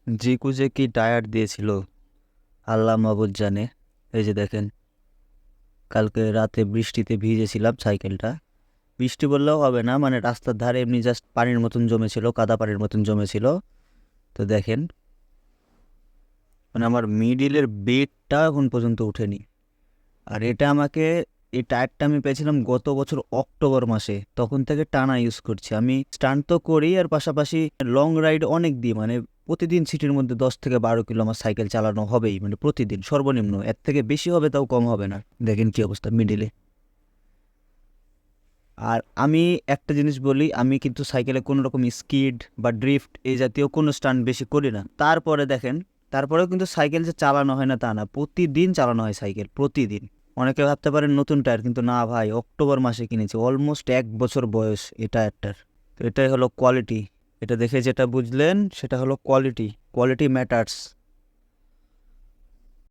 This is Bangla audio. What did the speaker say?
জিকু যে কি টায়ার দিয়েছিল আল্লাহ মাবুদ জানে। এই যে দেখেন, কালকে রাতে বৃষ্টিতে ভিজেছিলাম সাইকেলটা। বৃষ্টি বললেও হবে না, মানে রাস্তার ধারে এমনি জাস্ট পানির মতন জমেছিল, কাদা পানির মতন জমেছিল। তো দেখেন, মানে আমার মিডিলের বেডটা এখন পর্যন্ত উঠেনি। আর এটা আমাকে, এই টায়ারটা আমি পেয়েছিলাম গত বছর অক্টোবর মাসে, তখন থেকে টানা ইউজ করছি। আমি স্টান্ট তো করি, আর পাশাপাশি লং রাইড অনেক দিই, মানে প্রতিদিন সিটির মধ্যে 10 থেকে 12 কিলো আমার সাইকেল চালানো হবেই, মানে প্রতিদিন সর্বনিম্ন। এর থেকে বেশি হবে তাও কম হবে না। দেখেন কি অবস্থা মিডিলে। আর আমি একটা জিনিস বলি, আমি কিন্তু সাইকেলে কোনো রকম স্কিড বা ড্রিফট এই জাতীয় কোনো স্টান্ট বেশি করি না। তারপরে দেখেন, তারপরেও কিন্তু সাইকেল যে চালানো হয় না তা না, প্রতিদিন চালানো হয় সাইকেল, প্রতিদিন। অনেকে ভাবতে পারেন নতুন টায়ার, কিন্তু না ভাই, অক্টোবর মাসে কিনেছি, অলমোস্ট 1 বছর বয়স এই টায়ারটার। তো এটাই হলো কোয়ালিটি। এটা দেখে যেটা বুঝলেন সেটা হলো কোয়ালিটি। Quality matters.